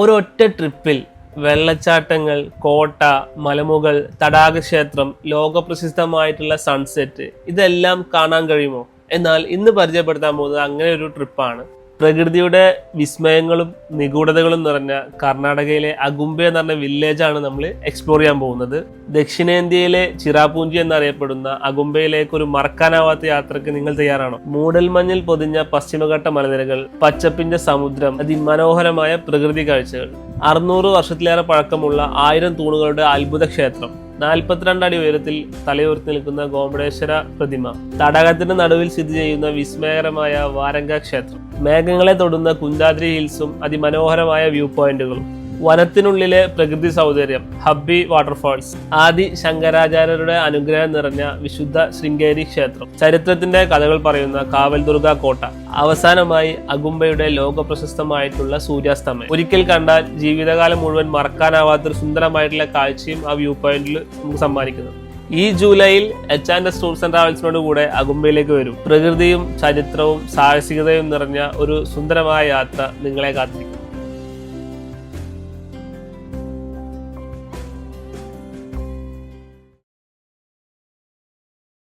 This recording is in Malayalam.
ഒരൊറ്റ ട്രിപ്പിൽ വെള്ളച്ചാട്ടങ്ങൾ, കോട്ട, മലമുകൾ, തടാകക്ഷേത്രം, ലോകപ്രസിദ്ധമായിട്ടുള്ള സൺസെറ്റ് ഇതെല്ലാം കാണാൻ കഴിയുമോ? എന്നാൽ ഇന്ന് പരിചയപ്പെടുത്താൻ പോകുന്നത് അങ്ങനെ ഒരു ട്രിപ്പാണ്. പ്രകൃതിയുടെ വിസ്മയങ്ങളും നിഗൂഢതകളും നിറഞ്ഞ കർണാടകയിലെ അഗുംബെ എന്ന് പറഞ്ഞ വില്ലേജാണ് നമ്മൾ എക്സ്പ്ലോർ ചെയ്യാൻ പോകുന്നത്. ദക്ഷിണേന്ത്യയിലെ ചിറാപൂഞ്ചി എന്നറിയപ്പെടുന്ന അഗുംബയിലേക്ക് ഒരു മറക്കാനാവാത്ത യാത്രക്ക് നിങ്ങൾ തയ്യാറാണോ? മൂടൽമഞ്ഞിൽ പൊതിഞ്ഞ പശ്ചിമഘട്ട മലനിരകൾ, പച്ചപ്പിന്റെ സമുദ്രം, അതിമനോഹരമായ പ്രകൃതി കാഴ്ചകൾ, 600 വർഷത്തിലേറെ പഴക്കമുള്ള 1000 തൂണുകളുടെ അത്ഭുത ക്ഷേത്രം, 42 അടി ഉയരത്തിൽ തലയുയർത്തി നിൽക്കുന്ന ഗോമടേശ്വര പ്രതിമ, തടാകത്തിന്റെ നടുവിൽ സ്ഥിതി ചെയ്യുന്ന വിസ്മയകരമായ വാരംഗ ക്ഷേത്രം, മേഘങ്ങളെ തൊടുന്ന കുന്താദ്രി ഹിൽസും അതിമനോഹരമായ വ്യൂ പോയിന്റുകളും, വനത്തിനുള്ളിലെ പ്രകൃതി സൗന്ദര്യം, ഹബ്ബി വാട്ടർഫാൾസ്, ആദി ശങ്കരാചാര്യരുടെ അനുഗ്രഹം നിറഞ്ഞ വിശുദ്ധ ശൃംഗേരി ക്ഷേത്രം, ചരിത്രത്തിന്റെ കഥകൾ പറയുന്ന കാവൽദുർഗ കോട്ട, അവസാനമായി അഗുംബയുടെ ലോക പ്രശസ്തമായിട്ടുള്ള സൂര്യാസ്തമയം. ഒരിക്കൽ കണ്ടാൽ ജീവിതകാലം മുഴുവൻ മറക്കാനാവാത്തൊരു സുന്ദരമായിട്ടുള്ള കാഴ്ചയും ആ വ്യൂ പോയിന്റിൽ നമുക്ക് സമ്മാനിക്കുന്നത്. ഈ ജൂലൈയിൽ H&S ടൂർസ് ആൻഡ് ട്രാവൽസിനോട് കൂടെ അഗുംബയിലേക്ക് വരും. പ്രകൃതിയും ചരിത്രവും സാഹസികതയും നിറഞ്ഞ ഒരു സുന്ദരമായ യാത്ര നിങ്ങളെ കാത്തിരിക്കും.